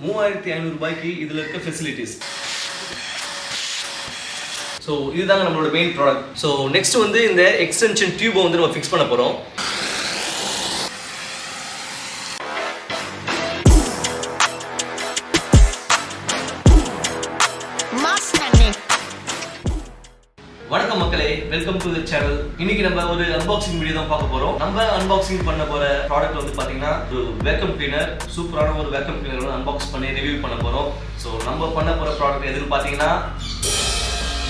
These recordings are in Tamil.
3500 ரூபாய்க்கு இதுல இருக்க ஃபெசிலிட்டிஸ். ஸோ இதுதாங்க நம்மளோட மெயின் ப்ராடக்ட். ஸோ நெக்ஸ்ட் வந்து இந்த எக்ஸ்டென்ஷன் டியூபை வந்து நம்ம ஃபிக்ஸ் பண்ண போகிறோம். வணக்கம் மக்களே, வெல்கம் டு தி சேனல். இன்னைக்கு நம்ம ஒரு அன்பாக்சிங் வீடியோ தான் பார்க்க போறோம். நம்ம அன்பாக்சிங் பண்ண போற ப்ராடக்ட் வந்து பாத்தீங்கன்னா ஒரு வேக்கம் கிளீனர், சூப்பரான ஒரு வேக்கம் கிளீனர் வந்து அன்பாக்ஸ் பண்ணி ரிவ்யூ பண்ண போறோம். ஸோ நம்ம பண்ண போற ப்ராடக்ட் எதுன்னு பாத்தீங்கன்னா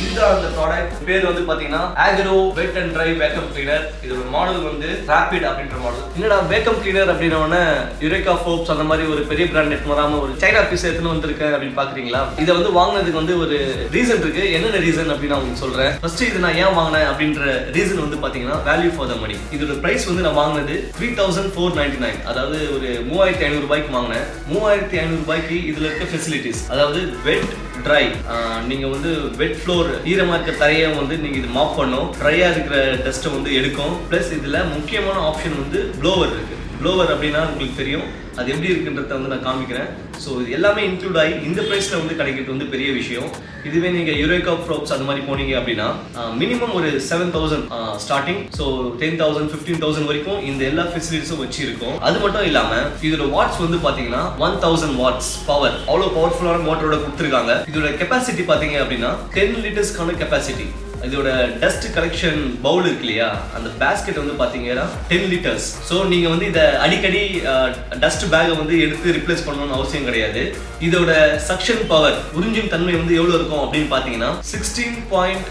இதுதான் அந்த ப்ராடக்ட். பேர் வந்து பாத்தீங்கன்னா AGARO wet and try vacuum cleaner. இதோட மாடல் வந்து ராபிட் அப்படின்ற மாடல். என்னடா வேக்கம் கிளீனர் அப்படின்னா யுரேகா ஃபோப்ஸ் அந்த மாதிரி ஒரு பெரிய பிராண்ட் நெட் வராம ஒரு சைனா பீஸ் எடுத்துன்னு வந்திருக்கேன் அப்படின்னு பாக்குறீங்களா? இதை வந்து வாங்கினதுக்கு வந்து ஒரு ரீசன் இருக்கு. என்னென்ன ரீசன் அப்படின்னு நான் உங்களுக்கு சொல்றேன். ஃபர்ஸ்ட் இது நான் ஏன் வாங்கினேன் அப்படின்ற ரீசன் வந்து பாத்தீங்கன்னா வேல்யூ ஃபார் த மணி. இதோட பிரைஸ் வந்து நான் வாங்கினது 3499, அதாவது ஒரு 3500 ரூபாய்க்கு வாங்கினேன். 3500 ரூபாய்க்கு இதுல இருக்க ஃபெசிலிட்டிஸ், அதாவது வெட் ட்ரை, நீங்க வந்து வெட் ஃப்ளோர் ஈரமா இருக்க தரையை வந்து நீங்க இது மாப் பண்ணும், ட்ரையா இருக்கிற டஸ்ட்டை வந்து எடுக்கும். பிளஸ் இதுல முக்கியமான ஆப்ஷன் வந்து ப்ளோவர் இருக்கு. ப்ளோவர் அப்படின்னா உங்களுக்கு தெரியும், அது எப்படி இருக்குன்றத வந்து நான் காமிக்கிறேன். ஸோ இது எல்லாமே இன்க்ளூட் ஆகி இந்த ப்ரைஸில் வந்து கிடைக்கிறது வந்து பெரிய விஷயம். இதுவே நீங்கள் யுரேகா ஃப்ரோப்ஸ் அந்த மாதிரி போனீங்க அப்படின்னா மினிமம் ஒரு 7000 ஸ்டார்டிங். ஸோ 10,000 15,000 வரைக்கும் இந்த எல்லா ஃபெசிலிட்டிஸும் வச்சு இருக்கும். அது மட்டும் இல்லாமல் இதோட வாட்ஸ் வந்து பார்த்தீங்கன்னா 1000 வாட்ஸ் பவர், அவ்வளோ பவர்ஃபுல்லான மோட்டரோட கொடுத்துருக்காங்க. இதோட கெப்பாசிட்டி பார்த்தீங்க அப்படின்னா 10 லிட்டர்ஸ்க்கான கெப்பாசிட்டி. இதோட டஸ்ட் கலெக்ஷன் பவுல் இருக்கு இல்லையா, அந்த பேஸ்கெட் வந்து பாத்தீங்கன்னா 10 லிட்டர்ஸ். ஸோ நீங்க வந்து இதை அடிக்கடி டஸ்ட் பேக்கை வந்து எடுத்து ரிப்ளேஸ் பண்ணணும்னு அவசியம் கிடையாது. இதோட சக்ஷன் பவர், உறிஞ்சும் தன்மை வந்து எவ்வளவு இருக்கும் அப்படின்னு பாத்தீங்கன்னா 16.5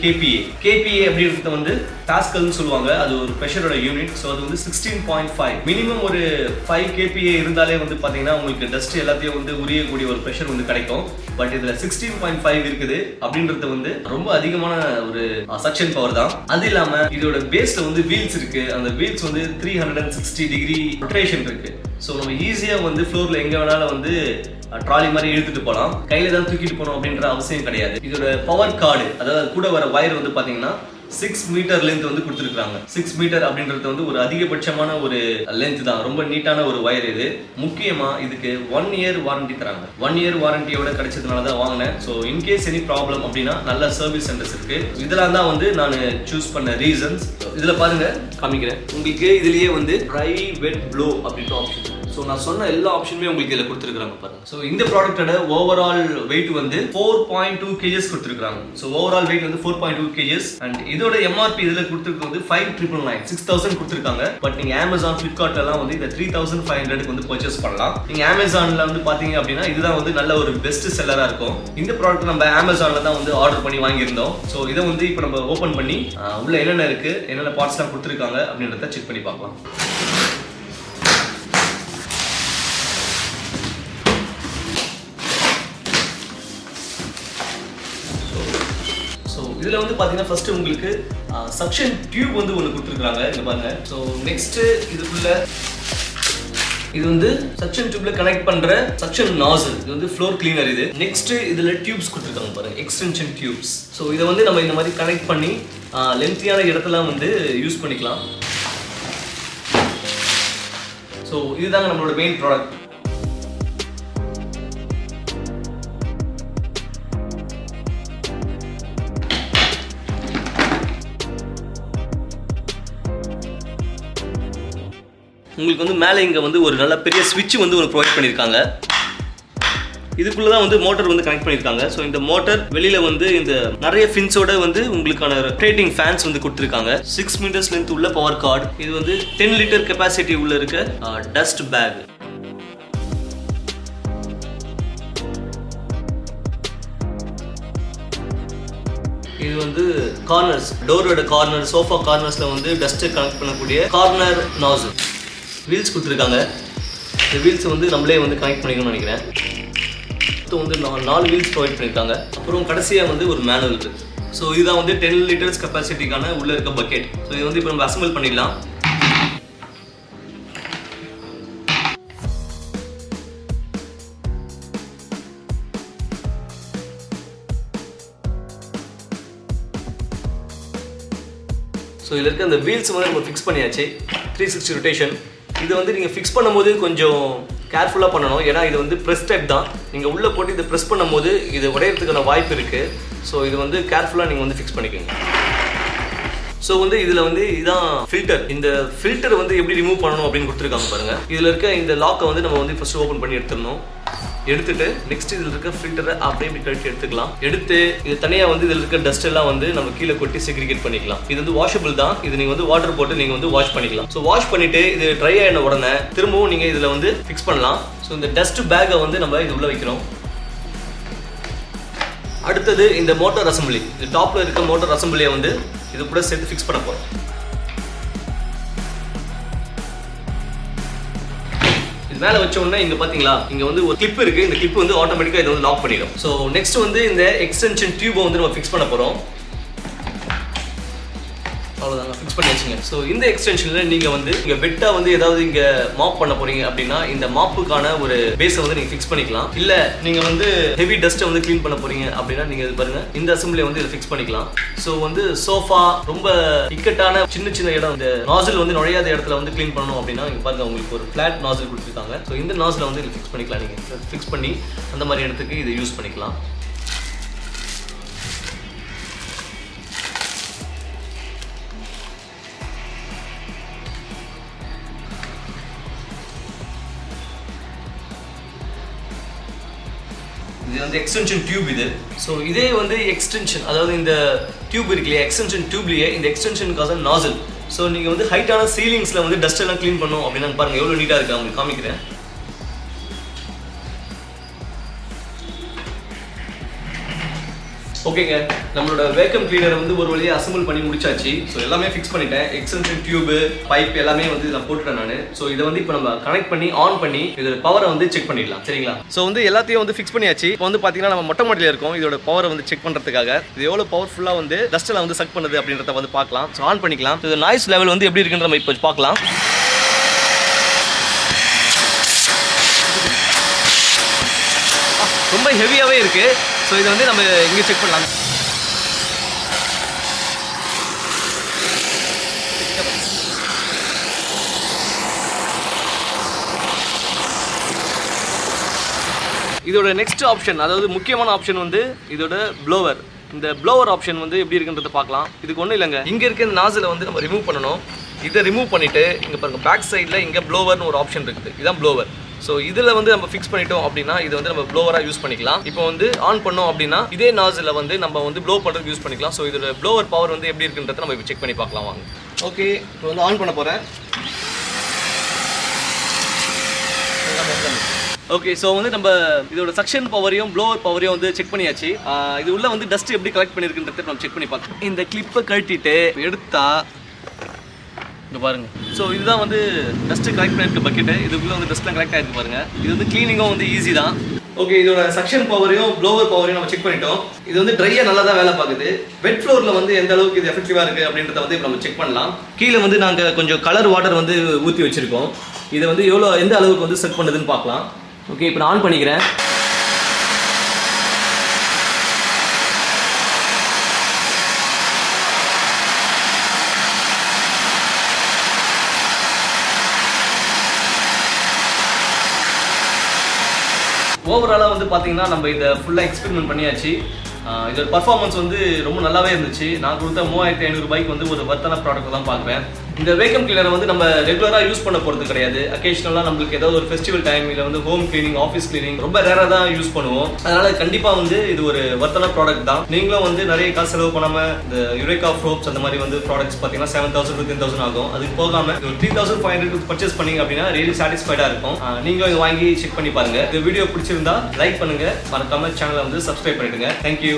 kPa. kPa அப்படின்றது வந்து பாஸ்கல்னு சொல்லுவாங்க, அது ஒரு ப்ரெஷரோட யூனிட். ஸோ அது வந்து 16.5. மினிமம் ஒரு 5 kPa இருந்தாலே வந்து பாத்தீங்கன்னா உங்களுக்கு டஸ்ட் எல்லாத்தையும் வந்து உரியக்கூடிய ஒரு ப்ரெஷர் வந்து கிடைக்கும். பட் இதுல 16.5 இருக்குது அப்படின்றது வந்து ரொம்ப அதிகமான ஒரு சக்ஷன் பவர் தான். அது இல்லாம இதோட பேஸ்ல வந்து வீல்ஸ் இருக்கு. அந்த வீல்ஸ் வந்து 360 டிகிரி ரொட்டேஷன் இருக்கு. ஸோ நம்ம ஈஸியா வந்து ஃப்ளோர்ல எங்க வேணாலும் வந்து ட்ராலி மாதிரி இழுத்துட்டு போகலாம், கையில தான் தூக்கிட்டு போகணும் அப்படின்ற அவசியம் கிடையாது. இதோட பவர் கார்டு, அதாவது கூட வர வயர் வந்து பாத்தீங்கன்னா 6 மீட்டர் லென்த் வந்து கொடுத்துருக்காங்க. 6 மீட்டர் அப்படின்றது வந்து ஒரு அதிகபட்சமான ஒரு லென்த் தான். ரொம்ப நீட்டான ஒரு வயர் இது. முக்கியமா இதுக்கு 1 இயர் வாரண்டி தராங்க. 1 இயர் வாரண்டியோட கிடைச்சதுனால தான் வாங்கினேன். ஸோ இன்கேஸ் எனி ப்ராப்ளம் அப்படின்னா நல்ல சர்வீஸ் சென்டர்ஸ் இருக்கு. இதெல்லாம் தான் வந்து நான் சூஸ் பண்ண ரீசன்ஸ். இதுல பாருங்க, காமிக்கிறேன் உங்களுக்கு. இதுலயே வந்து ட்ரை வெட் ப்ளோ அப்படின்ற ஆப்ஷன். ஸோ நான் சொன்ன எல்லா ஆப்ஷனுமே உங்களுக்கு இதில் கொடுத்துருக்காங்க பாருங்க. ஸோ இந்த ப்ராடக்டோட ஓவரால் வெயிட் வந்து 4.2 kgs கொடுத்துருக்காங்க. ஸோ ஓவரால் வெயிட் வந்து 4.2 kgs. அண்ட் இதோட MRP இதில் கொடுத்துருக்கு வந்து 5999, 6000 கொடுத்துருக்காங்க. பட் நீங்க அமேசான், ஃபிளிப்கார்ட்ல எல்லாம் வந்து இந்த 3500 வந்து பர்ச்சேஸ் பண்ணலாம். நீங்க அமேசான்ல வந்து பாத்தீங்க அப்படின்னா இதுதான் வந்து நல்ல ஒரு பெஸ்ட் செல்லரா இருக்கும். இந்த ப்ராடக்ட் நம்ம அமேசான்ல தான் வந்து ஆர்டர் பண்ணி வாங்கியிருந்தோம். ஸோ இதை வந்து இப்போ நம்ம ஓப்பன் பண்ணி உள்ள என்னென்ன இருக்கு, என்னென்ன பார்ட்ஸ்லாம் கொடுத்துருக்காங்க அப்படின்றத செக் பண்ணி பார்க்கலாம். இதுல வந்து பாத்தீங்கன்னா ஃபர்ஸ்ட் உங்களுக்கு சக்ஷன் டியூப் வந்து ஒன்று கொடுத்துருக்காங்க. இங்க பாருங்க. ஸோ நெக்ஸ்ட் இதுக்குள்ள இது வந்து சக்ஷன் டியூப்ல கனெக்ட் பண்ற சக்ஷன் நாசல். இது வந்து ஃப்ளோர் கிளீனர். இது நெக்ஸ்ட் இதுல டியூப்ஸ் கொடுத்துருக்காங்க பாருங்க, எக்ஸ்டென்ஷன் டியூப்ஸ். ஸோ இதை வந்து நம்ம இந்த மாதிரி கனெக்ட் பண்ணி லென்த்தியான இடத்துல வந்து யூஸ் பண்ணிக்கலாம். ஸோ இதுதாங்க நம்மளோட மெயின் ப்ராடக்ட். உங்களுக்கு வந்து மேலே இங்கே வந்து ஒரு நல்ல பெரிய ஸ்விட்ச் வந்து ஒரு ப்ரொவைட் பண்ணியிருக்காங்க. இதுக்குள்ள தான் வந்து மோட்டர் வந்து கனெக்ட் பண்ணியிருக்காங்க. ஸோ இந்த மோட்டர் வெளியில வந்து இந்த நிறைய ஃபின்ஸோட வந்து உங்களுக்கான ரொட்டேட்டிங் ஃபேன்ஸ் வந்து கொடுத்துருக்காங்க. 6 மீட்டர்ஸ் லென்த் உள்ள பவர் கார்டு. இது வந்து 10 லிட்டர் கெப்பாசிட்டி உள்ள இருக்க டஸ்ட் பேக். இது வந்து கார்னர்ஸ், டோரோட கார்னர், சோஃபா கார்னர்ஸ்ல வந்து டஸ்ட் கனெக்ட் பண்ணக்கூடிய கார்னர் நாசல். வீல்ஸ் கொடுத்துருக்காங்க. இந்த வீல்ஸ் வந்து நம்மளே வந்து கனெக்ட் பண்ணிக்கணும்னு நினைக்கிறேன். வந்து 4 வீல்ஸ் ப்ரொவைட் பண்ணியிருக்காங்க. அப்புறம் கடைசியாக வந்து ஒரு மேனுவல் இருக்குது. ஸோ இதுதான் வந்து 10 லிட்டர்ஸ் கெப்பாசிட்டிக்கான உள்ள இருக்க பக்கெட். ஸோ இது வந்து இப்போ நம்ம அசம்பிள் பண்ணிடலாம். ஸோ இதில் இருக்க அந்த வீல்ஸ் வந்து நம்ம ஃபிக்ஸ் பண்ணியாச்சு. 360 ரொட்டேஷன். இது வந்து நீங்கள் ஃபிக்ஸ் பண்ணும்போது கொஞ்சம் கேர்ஃபுல்லாக பண்ணணும். ஏன்னா இது வந்து ப்ரெஸ் டைப் தான். நீங்கள் உள்ளே போட்டு இதை ப்ரெஸ் பண்ணும்போது இது உடையறதுக்கான வாய்ப்பு இருக்குது. ஸோ இது வந்து கேர்ஃபுல்லாக நீங்கள் வந்து ஃபிக்ஸ் பண்ணிக்கோங்க. ஸோ வந்து இதில் வந்து இதுதான் ஃபில்டர். இந்த ஃபில்டர் வந்து எப்படி ரிமூவ் பண்ணணும் அப்படின்னு கொடுத்துருக்காங்க பாருங்கள். இதில் இருக்க இந்த லாக்கை வந்து நம்ம வந்து ஃபஸ்ட்டு ஓப்பன் பண்ணி எடுத்துடணும். எடுத்துட்டு நெக்ஸ்ட் இதில் இருக்க ஃபில்டரை அப்படியே இப்படி கழிச்சு எடுத்துக்கலாம். எடுத்து இது தனியாக வந்து இதில் இருக்க டஸ்ட் எல்லாம் வந்து நம்ம கீழே கொட்டி செக்ரிகேட் பண்ணிக்கலாம். இது வந்து வாஷபிள் தான். இது நீங்கள் வந்து வாட்டர் போட்டு நீங்கள் வந்து வாஷ் பண்ணிக்கலாம். ஸோ வாஷ் பண்ணிட்டு இது ட்ரை ஆன உடனே திரும்பவும் நீங்கள் இதில் வந்து ஃபிக்ஸ் பண்ணலாம். ஸோ இந்த டஸ்ட் பேக்கை வந்து நம்ம இது உள்ள வைக்கிறோம். அடுத்தது இந்த மோட்டார் அசம்பிளி, இது டாப்ல இருக்க மோட்டார் அசம்பிளியை வந்து இது கூட சேர்த்து ஃபிக்ஸ் பண்ண போகிறோம். மேலே வச்ச உடனே இங்கே பார்த்தீங்களா, இங்கே வந்து ஒரு கிளிப் இருக்குது. இந்த கிளிப் வந்து ஆட்டோமேட்டிக்காக இதை வந்து லாக் பண்ணிடும். ஸோ நெக்ஸ்ட் வந்து இந்த எக்ஸ்டென்ஷன் டியூபை வந்து நம்ம ஃபிக்ஸ் பண்ண போகிறோம். அவ்வளோதாங்க, ஃபிக்ஸ் பண்ணி வச்சுங்க. ஸோ இந்த எக்ஸ்டென்ஷனில் நீங்கள் வந்து இங்கே வெட்டாக வந்து ஏதாவது இங்கே மாப் பண்ண போகிறீங்க அப்படின்னா இந்த மாப்புக்கான ஒரு பேஸை வந்து நீங்கள் ஃபிக்ஸ் பண்ணிக்கலாம். இல்லை நீங்கள் வந்து ஹெவி டஸ்ட்டை வந்து க்ளீன் பண்ண போகிறீங்க அப்படின்னா நீங்கள் இது பாருங்கள், இந்த அசம்பிளியை வந்து இதை ஃபிக்ஸ் பண்ணிக்கலாம். ஸோ வந்து சோஃபா ரொம்ப இக்கட்டான சின்ன சின்ன இடம், இந்த நாசில் வந்து நுழையாத இடத்துல வந்து க்ளீன் பண்ணணும் அப்படின்னா இங்கே பாருங்கள், உங்களுக்கு ஒரு ஃப்ளாட் நாசில் கொடுத்துருக்காங்க. ஸோ இந்த நாசில் வந்து இதில் ஃபிக்ஸ் பண்ணிக்கலாம். நீங்கள் ஃபிக்ஸ் பண்ணி அந்த மாதிரி இடத்துக்கு இதை யூஸ் பண்ணிக்கலாம். இது வந்து எக்ஸ்டென்ஷன் டியூப் இது. ஸோ இதே வந்து எக்ஸ்டென்ஷன், அதாவது இந்த டியூப் இருக்கு இல்லையா, எக்ஸ்டென்ஷன் டியூப்லேயே இந்த எக்ஸ்டென்ஷனுக்காக நாசில். ஸோ நீங்கள் வந்து ஹைட்டான சீலிங்ஸில் வந்து டஸ்ட் எல்லாம் க்ளீன் பண்ணணும் அப்படின்னா பாருங்கள் எவ்வளோ நீட்டாக இருக்குது. உங்களுக்கு காமிக்கிறேன். ஓகேங்க, நம்மளோட வேக்கம் கிளீனர் வந்து ஒரு வழியாக அசம்பிள் பண்ணி முடிச்சாச்சு. ஸோ எல்லாமே ஃபிக்ஸ் பண்ணிட்டேன். எக்ஸ்டென்ஷன் டியூப், பைப் எல்லாமே வந்து நான் போட்டுட்டேன் நான். ஸோ இதை வந்து இப்போ நம்ம கனெக்ட் பண்ணி ஆன் பண்ணி இதோட பவரை வந்து செக் பண்ணிடலாம். சரிங்களா? ஸோ வந்து எல்லாத்தையும் வந்து ஃபிக்ஸ் பண்ணியாச்சு. இப்போ வந்து பார்த்தீங்கன்னா நம்ம மொட்டை மாடியில் இருக்கோம். இதோட பவரை வந்து செக் பண்ணுறதுக்காக இது எவ்வளோ பவர்ஃபுல்லாக வந்து டஸ்ட்டெல்லாம் வந்து சக் பண்ணுது அப்படின்றத வந்து பார்க்கலாம். ஸோ ஆன் பண்ணிக்கலாம். இது நாய்ஸ் லெவல் வந்து எப்படி இருக்குன்னு நம்ம இப்போ பார்க்கலாம். ரொம்ப ஹெவியாகவே இருக்குது. ஸோ இதை வந்து நம்ம இங்கே செக் பண்ணலாம். இதோட நெக்ஸ்ட் ஆப்ஷன், அதாவது முக்கியமான ஆப்ஷன் வந்து இதோட ப்ளோவர். இந்த ப்ளோவர் ஆப்ஷன் வந்து எப்படி இருக்குன்றதை பார்க்கலாம். இதுக்கு ஒன்றும் இல்லைங்க, இங்கே இருக்க இந்த நாசிலை வந்து நம்ம ரிமூவ் பண்ணணும். இதை ரிமூவ் பண்ணிவிட்டு இங்கே பாருங்கள், பேக் சைடில் இங்கே ப்ளோவர்னு ஒரு ஆப்ஷன் இருக்குது. இதுதான் ப்ளோவர். ஸோ இதில் வந்து நம்ம ஃபிக்ஸ் பண்ணிட்டோம் அப்படின்னா இது வந்து நம்ம ப்ளோவராக யூஸ் பண்ணிக்கலாம். இப்போ வந்து ஆன் பண்ணோம் அப்படின்னா இதே நாசில் வந்து நம்ம வந்து ப்ளோ பண்ணுறதுக்கு யூஸ் பண்ணிக்கலாம். ஸோ இதோட ப்ளோவர் பவர் வந்து எப்படி இருக்குன்றதை நம்ம இப்போ செக் பண்ணி பார்க்கலாம் வாங்க. ஓகே, இப்போ வந்து ஆன் பண்ண போகிறேன். ஓகே, ஸோ வந்து நம்ம இதோட சக்ஷன் பவரையும் ப்ளோவர் பவரையும் வந்து செக் பண்ணியாச்சு. இது உள்ள வந்து டஸ்ட் எப்படி கலெக்ட் பண்ணியிருக்குன்றதை நம்ம செக் பண்ணி பார்க்கலாம். இந்த கிளிப்பை கழட்டிட்டு எடுத்தா இங்கே பாருங்கள். ஸோ இதுதான் வந்து டஸ்ட்டு கலெக்ட் பண்ணியிருக்க பக்கெட்டு. இதுக்குள்ளே வந்து டஸ்ட்லாம் கலெக்ட் ஆகிருக்கு பாருங்கள். இது வந்து க்ளீனிங்கும் வந்து ஈஸி தான். ஓகே, இதோட சக்ஷன் பவரையும் ப்ளோவர் பவரையும் நம்ம செக் பண்ணிட்டோம். இது வந்து ட்ரையாக நல்லா தான் வேலை பார்க்குது. வெட் ஃப்ளோரில் வந்து எந்த அளவுக்கு இது எஃபெக்டிவாக இருக்குது அப்படின்றத வந்து இப்போ நம்ம செக் பண்ணலாம். கீழே வந்து நாங்கள் கொஞ்சம் கலர் வாட்டர் வந்து ஊற்றி வச்சுருக்கோம். இதை வந்து எந்த அளவுக்கு வந்து செட் பண்ணுதுன்னு பார்க்கலாம். ஓகே, இப்போ நான் ஆன் பண்ணிக்கிறேன். ஓவராலாக வந்து பார்த்தீங்கன்னா நம்ம இதை ஃபுல்லாக எக்ஸ்பெரிமெண்ட் பண்ணியாச்சு. இதோட பர்ஃபார்மன்ஸ் வந்து ரொம்ப நல்லாவே இருந்துச்சு. நான் கொடுத்த 3500 ரூபாய்க்கு வந்து ஒரு வர்த்தான ப்ராடக்ட் தான் பார்க்குறேன். இந்த வேக்கம் கிளீனரை வந்து நம்ம ரெகுலராக யூஸ் பண்ண போகிறது கிடையாது. அக்கேஷனலாக நம்மளுக்கு ஏதாவது ஒரு ஃபெஸ்டிவல் டைம் இல்லை வந்து ஹோம் கிளீனிங், ஆஃபீஸ் கிளீனிங் ரொம்ப ரேராக தான் யூஸ் பண்ணுவோம். அதனால் கண்டிப்பாக வந்து இது ஒரு வர்த்தான ப்ராடக்ட் தான். நீங்களும் வந்து நிறைய காசு செலவு பண்ணாமல் இந்த யுரேகா ஃப்ரோப்ஸ் அந்த மாதிரி வந்து ப்ராடக்ட்ஸ் பார்த்தீங்கன்னா 7000 to 10,000 ஆகும். அதுக்கு போகாமல் ஒரு 3500 பர்ச்சேஸ் பண்ணிங்க அப்படின்னா ரியலி சாட்டிஸ்ஃபைடாக இருக்கும். நீங்களும் இது வாங்கி செக் பண்ணி பாருங்கள். இந்த வீடியோ பிடிச்சிருந்தா லைக் பண்ணுங்கள், மறக்காம சேனலை வந்து சப்ஸ்கிரைப் பண்ணிடுங்க. தேங்க்யூ.